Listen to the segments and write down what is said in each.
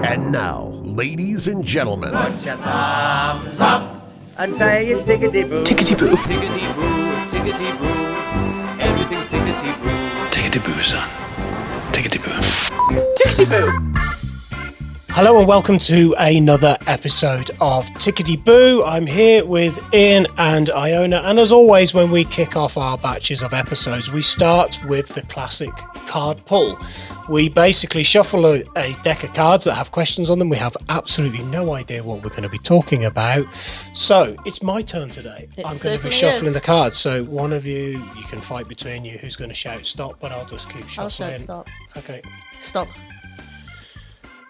And now, ladies and gentlemen, Put your thumbs up and say it's Tickety Boo. Tickety Boo. Tickety Boo, Tickety Boo, everything's Tickety Boo. Tickety Boo, son. Tickety Boo. Tickety Boo. Hello and welcome to another episode of Tickety Boo. I'm here with Ian and Iona, and as always, when we kick off our batches of episodes, we start with the classic card pull. We basically shuffle a deck of cards that have questions on them. We have absolutely no idea what we're going to be talking about. So it's my turn today. I'm going to be shuffling the cards. So one of you can fight between you who's going to shout stop, but I'll just keep shuffling. I'll shout stop. Okay. Stop.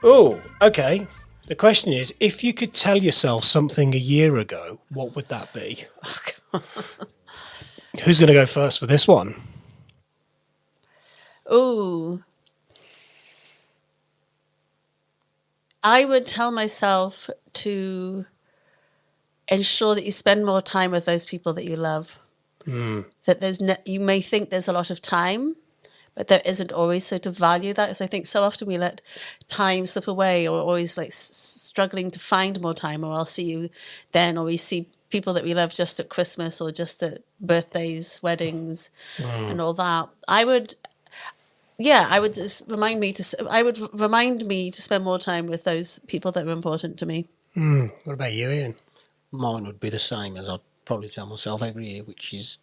Oh, okay. The question is, if you could tell yourself something a year ago, what would that be? Who's going to go first with this one? Ooh. I would tell myself to ensure that you spend more time with those people that you love. That you may think there's a lot of time, but there isn't always. So to value that, because I think so often we let time slip away, or always like struggling to find more time, or I'll see you then, or we see people that we love just at Christmas or just at birthdays, weddings, and all that. I would just remind me to spend more time with those people that are important to me. What about you, Ian? Mine would be the same as I'd probably tell myself every year, which is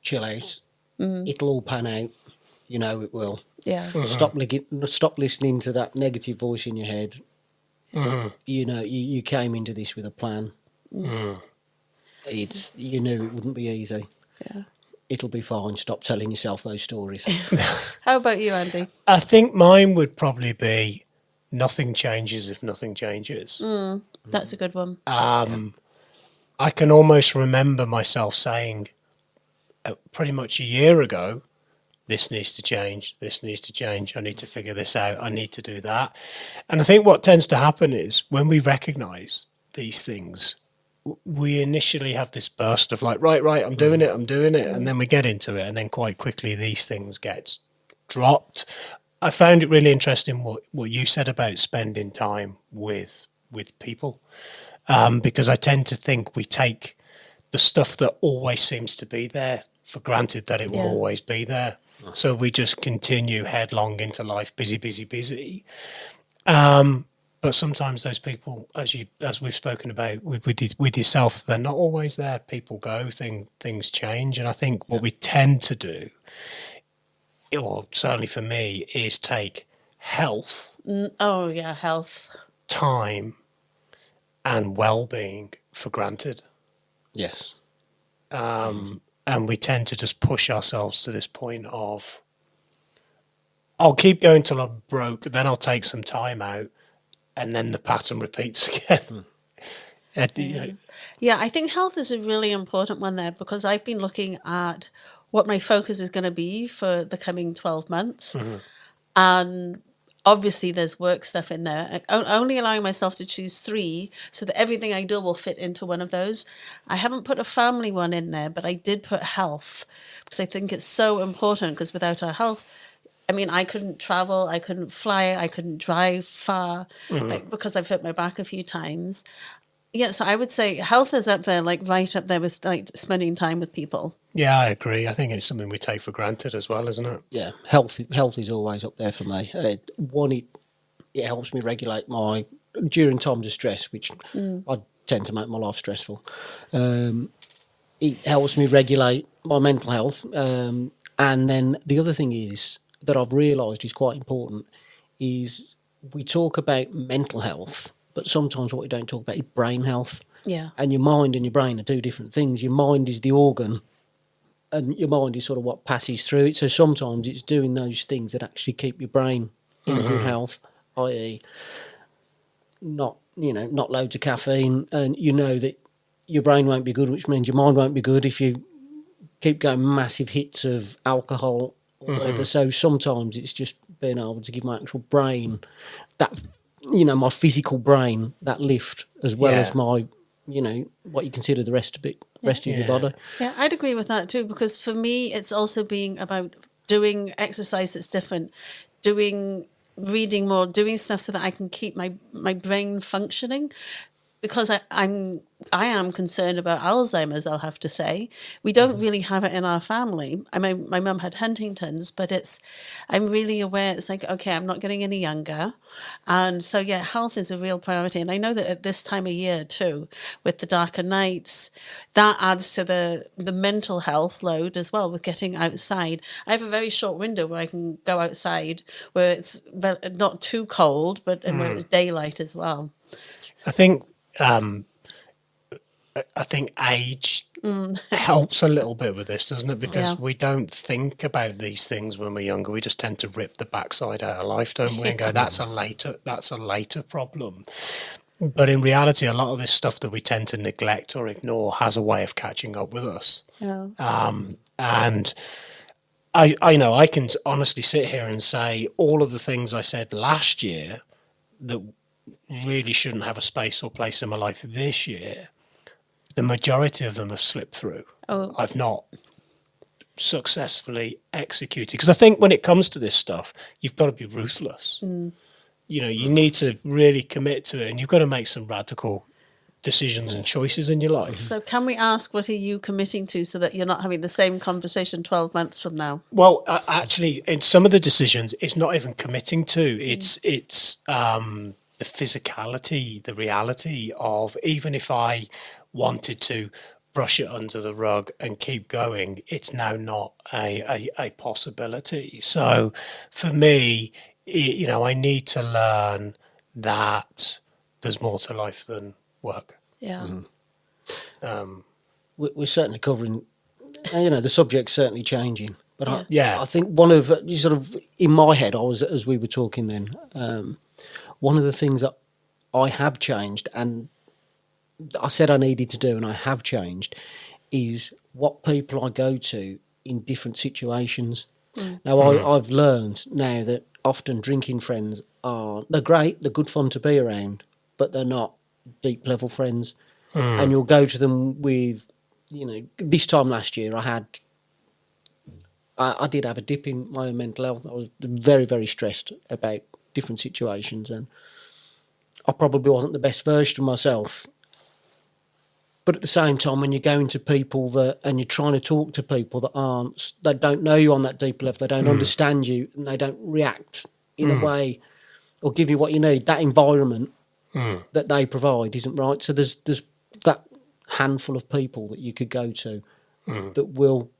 chill out. It'll all pan out. You know it will. Yeah. Stop listening to that negative voice in your head. You know, you came into this with a plan. You knew it wouldn't be easy. Yeah. It'll be fine. Stop telling yourself those stories. How about you, Andy? I think mine would probably be nothing changes if nothing changes. That's a good one. I can almost remember myself saying pretty much a year ago, this needs to change, I need to figure this out, I need to do that. And I think what tends to happen is when we recognise these things, we initially have this burst of like, right, I'm doing it, and then we get into it, and then quite quickly these things get dropped. I found it really interesting what you said about spending time with people, because I tend to think we take the stuff that always seems to be there for granted that it will always be there. So we just continue headlong into life, busy. But sometimes those people, as we've spoken about with yourself, they're not always there. People go, things change. And I think what we tend to do, or certainly for me, is take health. Health. Time and well-being for granted. Yes. And we tend to just push ourselves to this point of, I'll keep going till I'm broke, then I'll take some time out, and then the pattern repeats again. Yeah, I think health is a really important one there, because I've been looking at what my focus is going to be for the coming 12 months. And obviously there's work stuff in there. Only allowing myself to choose 3 so that everything I do will fit into one of those. I haven't put a family one in there, but I did put health, because I think it's so important, because without our health, I mean, I couldn't travel, I couldn't fly, I couldn't drive far, because I've hurt my back a few times. Yeah, so I would say health is up there, like right up there with like spending time with people. Yeah, I agree. I think it's something we take for granted as well, isn't it? Yeah, health is always up there for me. It helps me regulate during times of stress, which I tend to make my life stressful. It helps me regulate my mental health. And then the other thing is that I've realised is quite important is we talk about mental health, but sometimes what we don't talk about is brain health. Yeah. And your mind and your brain are 2 different things. Your mind is the organ, and your mind is sort of what passes through it. So sometimes it's doing those things that actually keep your brain in good health, i.e. not loads of caffeine, and you know that your brain won't be good, which means your mind won't be good if you keep going massive hits of alcohol or whatever. So sometimes it's just being able to give my actual brain that, my physical brain, that lift, as well as my, what you consider the rest of your body. Yeah, I'd agree with that too, because for me, it's also being about doing exercise that's different, doing reading more, doing stuff so that I can keep my brain functioning. Because I am concerned about Alzheimer's, I'll have to say. We don't really have it in our family. I mean, my mum had Huntington's, but I'm really aware, it's like, okay, I'm not getting any younger. And so, yeah, health is a real priority. And I know that at this time of year too, with the darker nights, that adds to the mental health load as well with getting outside. I have a very short window where I can go outside where it's not too cold, but and where it's daylight as well. I think age helps a little bit with this, doesn't it? Because we don't think about these things when we're younger. We just tend to rip the backside out of life, don't we? And go, that's a later problem. But in reality, a lot of this stuff that we tend to neglect or ignore has a way of catching up with us. Yeah. And I know I can honestly sit here and say all of the things I said last year that really shouldn't have a space or place in my life this year, the majority of them have slipped through. I've not successfully executed. Because I think when it comes to this stuff, you've got to be ruthless. You know, you need to really commit to it, and you've got to make some radical decisions and choices in your life. So can we ask, what are you committing to so that you're not having the same conversation 12 months from now? Well, actually, in some of the decisions, it's not even committing to. It's the physicality, the reality of, even if I wanted to brush it under the rug and keep going, it's now not a possibility. So for me, you know, I need to learn that there's more to life than work. Yeah. We're certainly covering, you know, the subject's certainly changing. But Yeah. I think one of, sort of, in my head, as we were talking then, one of the things that I have changed, and I said I needed to do, and I have changed, is what people I go to in different situations. Now, I've learned now that often drinking friends they're great, they're good fun to be around, but they're not deep level friends. And you'll go to them with, you know, this time last year I did have a dip in my own mental health. I was very, very stressed about different situations, and I probably wasn't the best version of myself. But at the same time, when you're going to people and you're trying to talk to people that don't know you on that deep level, they don't understand you, and they don't react in a way or give you what you need, that environment that they provide isn't right. So there's that handful of people that you could go to that will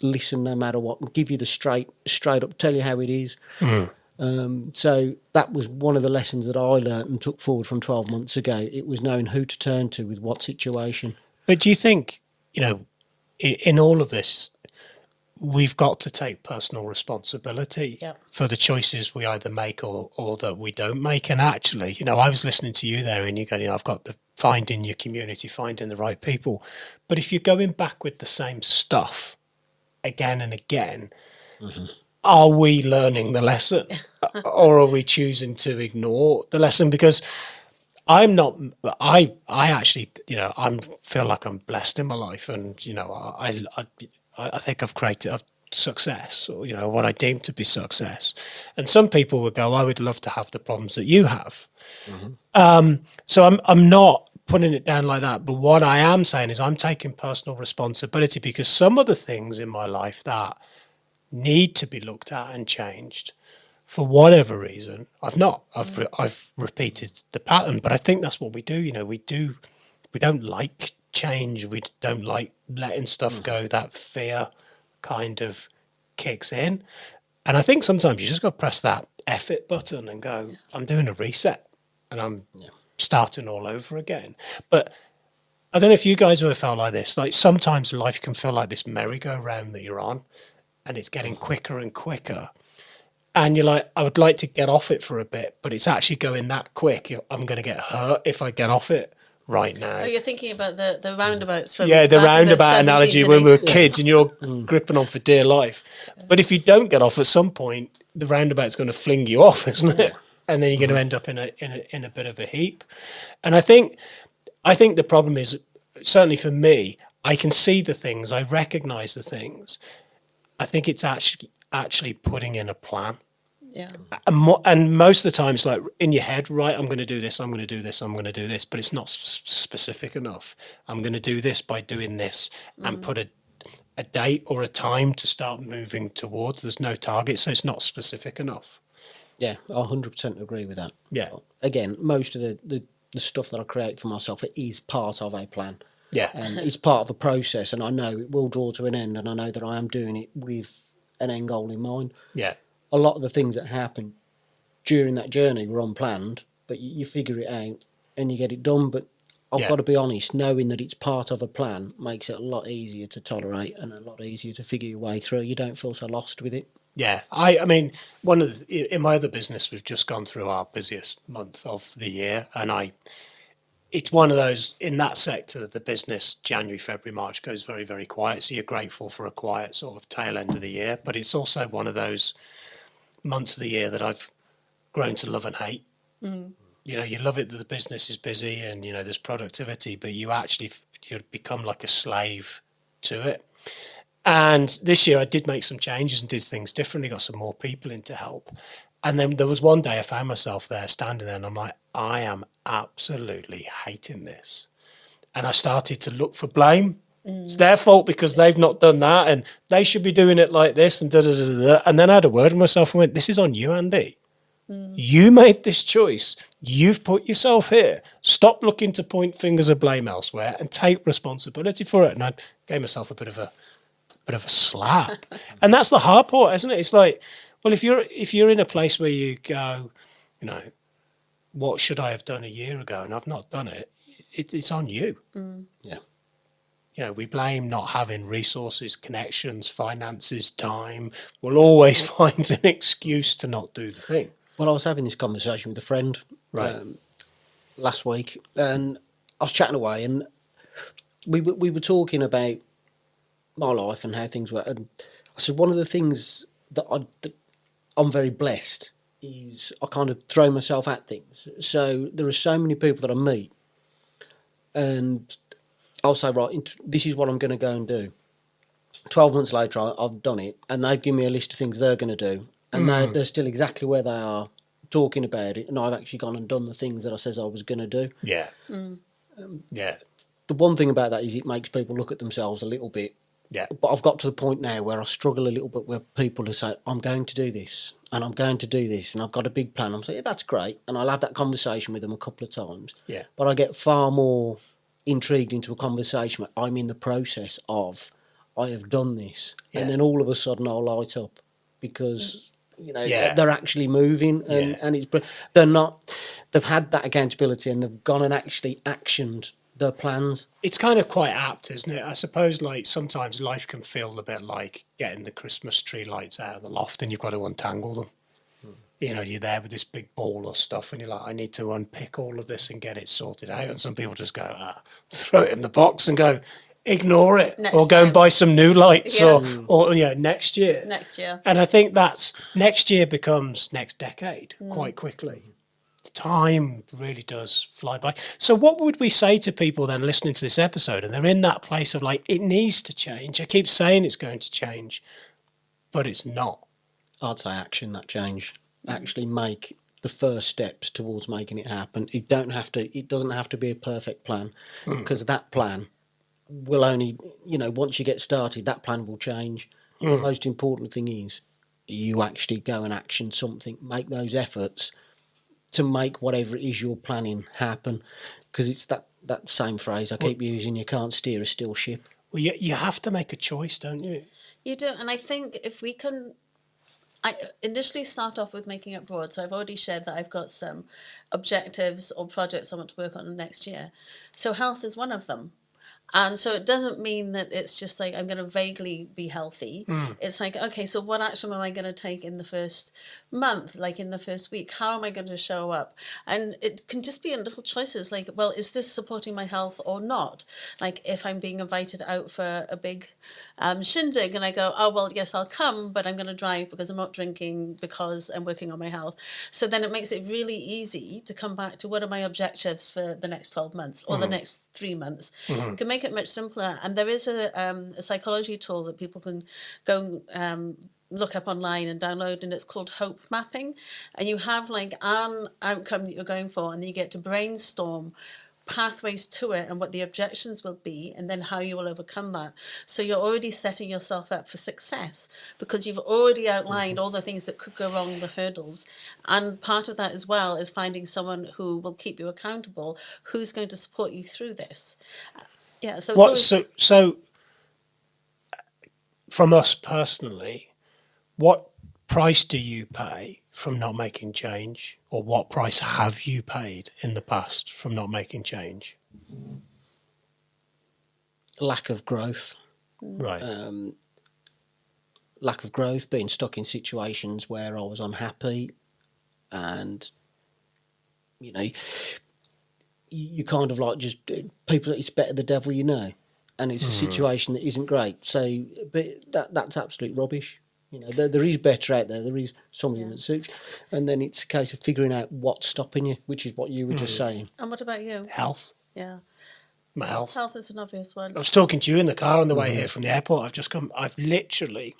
listen no matter what and give you the straight up, tell you how it is. So that was one of the lessons that I learned and took forward from 12 months ago. It was knowing who to turn to with what situation. But do you think, you know, in all of this, we've got to take personal responsibility for the choices we either make or that we don't make? And actually, you know, I was listening to you there and you're going, I've got the finding your community, finding the right people. But if you're going back with the same stuff again and again, are we learning the lesson or are we choosing to ignore the lesson? Because I actually, you know, I feel like I'm blessed in my life, and, you know, I think I've created success, or, you know, what I deem to be success. And some people would go, I would love to have the problems that you have. So I'm not putting it down like that. But what I am saying is I'm taking personal responsibility, because some of the things in my life that need to be looked at and changed, for whatever reason, I've repeated the pattern. But I think that's what we do. You know, we don't like change. We don't like letting stuff go. That fear kind of kicks in. And I think sometimes you just got to press that F it button and go, I'm doing a reset and I'm starting all over again. But I don't know if you guys ever felt like this. Like, sometimes life can feel like this merry-go-round that you're on, and it's getting quicker and quicker. And you're like, I would like to get off it for a bit, but it's actually going that quick. I'm going to get hurt if I get off it right now. Oh, you're thinking about the roundabouts from the roundabout analogy when we were kids, and you're gripping on for dear life. But if you don't get off at some point, the roundabout's going to fling you off, isn't it? And then you're going to end up in a bit of a heap. And I think the problem is, certainly for me, I can see the things, I recognise the things. I think it's actually putting in a plan. Yeah. And most of the time it's like in your head, right, I'm going to do this, I'm going to do this, I'm going to do this, but it's not specific enough. I'm going to do this by doing this and put a date or a time to start moving towards. There's no target, so it's not specific enough. Yeah, I 100% agree with that. Yeah. Again, most of the stuff that I create for myself, it is part of a plan. Yeah. And it's part of a process, and I know it will draw to an end, and I know that I am doing it with an end goal in mind. Yeah. A lot of the things that happen during that journey were unplanned, but you figure it out and you get it done. But I've got to be honest, knowing that it's part of a plan makes it a lot easier to tolerate and a lot easier to figure your way through. You don't feel so lost with it. Yeah, I mean, in my other business, we've just gone through our busiest month of the year, and it's one of those in that sector. The business January, February, March goes very, very quiet. So you're grateful for a quiet sort of tail end of the year, but it's also one of those months of the year that I've grown to love and hate. You love it that the business is busy and there's productivity, but you become like a slave to it. And this year I did make some changes and did things differently, got some more people in to help. And then there was one day I found myself there standing there and I'm like, I am absolutely hating this. And I started to look for blame. It's their fault because they've not done that and they should be doing it like this and da-da-da-da. And then I had a word with myself and went, this is on you, Andy. You made this choice. You've put yourself here. Stop looking to point fingers of blame elsewhere and take responsibility for it. And I gave myself a bit of a slap. And that's the hard part, isn't it? It's like, well, if you're in a place where you go, what should I have done a year ago and I've not done it, it's on you. Yeah. We blame not having resources, connections, finances, time. We'll always find an excuse to not do the thing. Well, I was having this conversation with a friend last week, and I was chatting away, and we were talking about my life and how things were. And I said one of the things that I'm very blessed is I kind of throw myself at things. So there are so many people that I meet, and I'll say, right, this is what I'm going to go and do. 12 months later, I've done it, and they've given me a list of things they're going to do. And they're still exactly where they are talking about it. And I've actually gone and done the things that I says I was going to do. Yeah. Yeah. The one thing about that is it makes people look at themselves a little bit. Yeah. But I've got to the point now where I struggle a little bit where people will say, I'm going to do this and I'm going to do this and I've got a big plan. I'm saying, yeah, that's great. And I'll have that conversation with them a couple of times. Yeah. But I get far more intrigued into a conversation where I'm in the process of, I have done this. Yeah. And then all of a sudden I'll light up because... they're actually moving and they've had that accountability and they've gone and actually actioned their plans. It's kind of quite apt, isn't it? I suppose like sometimes life can feel a bit like getting the Christmas tree lights out of the loft and you've got to untangle them. You're there with this big ball of stuff and you're like, I need to unpick all of this and get it sorted out. And some people just go, throw it in the box and go, ignore it Next or go and time. buy some new lights Yeah. or next year. Next year. And I think that's next year becomes next decade quite quickly. Time really does fly by. So what would we say to people then listening to this episode and they're in that place of like, it needs to change. I keep saying it's going to change, but it's not. I'd say action that change. Actually make the first steps towards making it happen. It doesn't have to be a perfect plan because that plan will only, once you get started, that plan will change. The most important thing is you actually go and action something, make those efforts to make whatever it is you're planning happen. Because it's that same phrase I keep using, you can't steer a still ship. Well, you have to make a choice, don't you? You do. And I think if we can... I initially start off with making it broad. So I've already shared that I've got some objectives or projects I want to work on next year. So health is one of them. And so it doesn't mean that it's just like I'm going to vaguely be healthy. It's like, okay, so what action am I going to take in the first month, like in the first week? How am I going to show up? And it can just be in little choices like, well, is this supporting my health or not? Like if I'm being invited out for a big shindig and I go, oh, well, yes, I'll come, but I'm going to drive because I'm not drinking because I'm working on my health. So then it makes it really easy to come back to what are my objectives for the next 12 months or the next 3 months. You can make it much simpler. And there is a psychology tool that people can go look up online and download, and it's called hope mapping. And you have like an outcome that you're going for, and then you get to brainstorm pathways to it and what the objections will be, and then how you will overcome that. So you're already setting yourself up for success because you've already outlined all the things that could go wrong, the hurdles. And part of that as well is finding someone who will keep you accountable, who's going to support you through this. Yeah. So it's always, So from us personally, what price do you pay from not making change, or what price have you paid in the past from not making change? Lack of growth. Right. Lack of growth, being stuck in situations where I was unhappy, and you kind of like just people. It's better the devil you know, and it's a situation that isn't great. So, but that's absolute rubbish. There is better out there. There is something that suits, and then it's a case of figuring out what's stopping you, which is what you were just saying. and what about you? Health. Yeah. My health. Health is an obvious one. I was talking to you in the car on the way here from the airport. I've literally,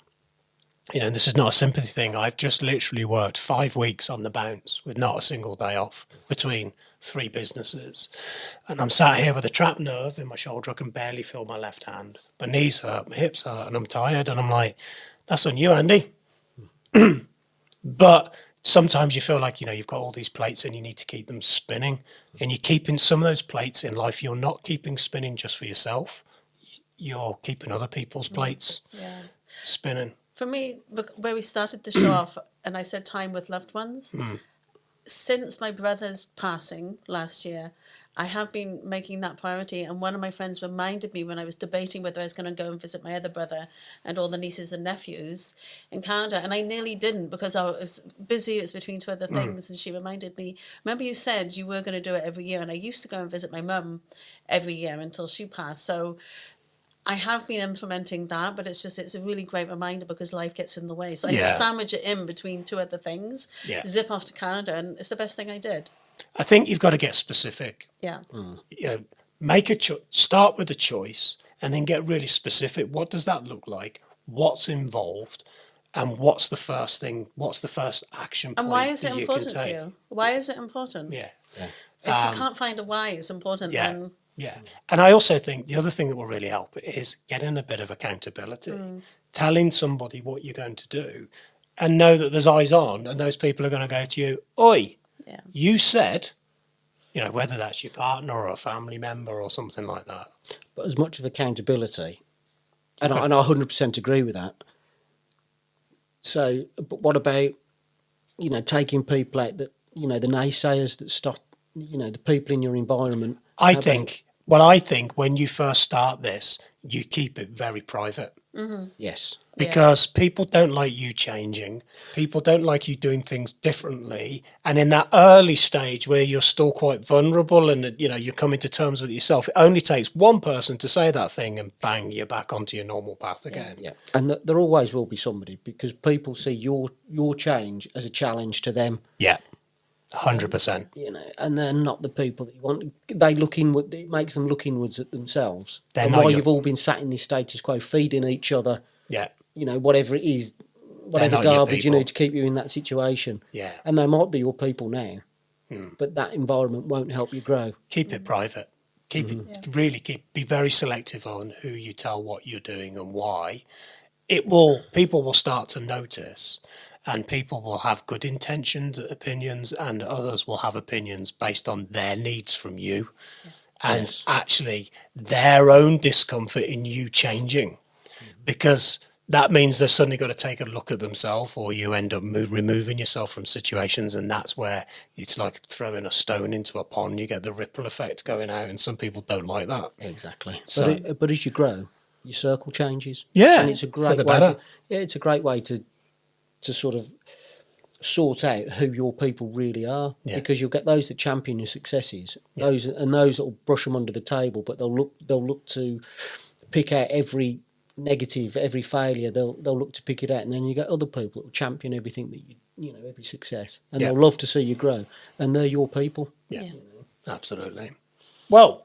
this is not a sympathy thing. I've just literally worked 5 weeks on the bounce with not a single day off between 3 businesses. And I'm sat here with a trapped nerve in my shoulder. I can barely feel my left hand. My knees hurt, my hips hurt, and I'm tired. And I'm like, that's on you, Andy. But sometimes you feel like, you've got all these plates and you need to keep them spinning. And you're keeping some of those plates in life. You're not keeping spinning just for yourself. You're keeping other people's plates spinning. For me, where we started the show off, and I said time with loved ones, since my brother's passing last year, I have been making that priority. And one of my friends reminded me when I was debating whether I was going to go and visit my other brother and all the nieces and nephews in Canada. And I nearly didn't because I was busy. It was between 2 other things. And she reminded me, remember you said you were going to do it every year. And I used to go and visit my mum every year until she passed. So I have been implementing that, but it's a really great reminder because life gets in the way. So I had to sandwich it in between 2 other things, zip off to Canada, and it's the best thing I did. I think you've got to get specific. Yeah. Make start with a choice and then get really specific. What does that look like? What's involved? And what's the first thing? What's the first action point? And why is it that important you to can take? you? Why is it important? Yeah. If you can't find a why it's important, then... Yeah. And I also think the other thing that will really help is getting a bit of accountability, telling somebody what you're going to do and know that there's eyes on and those people are going to go to you, oi, you said, whether that's your partner or a family member or something like that. But as much of accountability, and I 100% agree with that. So, but what about, taking people out that, the naysayers that stop, the people in your environment? I think when you first start this, you keep it very private. Yes. Because people don't like you changing. People don't like you doing things differently. And in that early stage where you're still quite vulnerable and, you're coming to terms with yourself, it only takes one person to say that thing and bang, you're back onto your normal path again. Yeah. And there always will be somebody because people see your change as a challenge to them. Yeah. 100%. And they're not the people that you want. They look inward. It makes them look inwards at themselves. And why you've all been sat in this status quo, feeding each other. Yeah. Whatever it is, whatever garbage you need to keep you in that situation. Yeah. And they might be your people now, but that environment won't help you grow. Keep it private. Be very selective on who you tell what you're doing and why. People will start to notice. And people will have good intentions, opinions, and others will have opinions based on their needs from you and actually their own discomfort in you changing. Because that means they've suddenly got to take a look at themselves or you end up removing yourself from situations. And that's where it's like throwing a stone into a pond. You get the ripple effect going out and some people don't like that. Exactly. So, but as you grow, your circle changes. Yeah, and it's a great it's a great way to sort of sort out who your people really are, because you'll get those that champion your successes, those that will brush them under the table, but they'll look to pick out every negative, every failure. They'll look to pick it out, and then you get other people that will champion everything that every success, and they'll love to see you grow, and they're your people. Yeah. Absolutely. Well,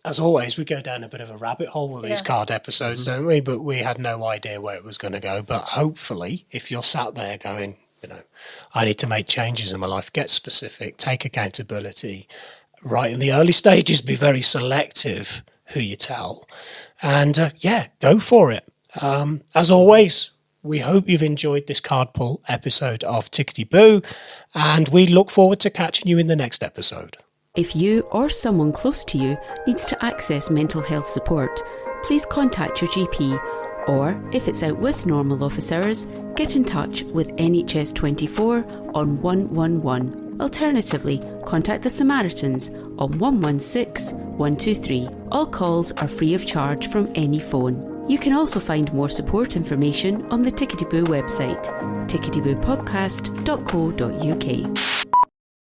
as always, we go down a bit of a rabbit hole with these card episodes, don't we? But we had no idea where it was going to go. But hopefully, if you're sat there going, I need to make changes in my life, get specific, take accountability, right in the early stages, be very selective who you tell, and go for it. As always, we hope you've enjoyed this card pull episode of Tickety Boo, and we look forward to catching you in the next episode. If you or someone close to you needs to access mental health support, please contact your GP, or if it's out with normal office hours, get in touch with NHS 24 on 111. Alternatively, contact the Samaritans on 116 123. All calls are free of charge from any phone. You can also find more support information on the Tickety Boo website, ticketyboopodcast.co.uk.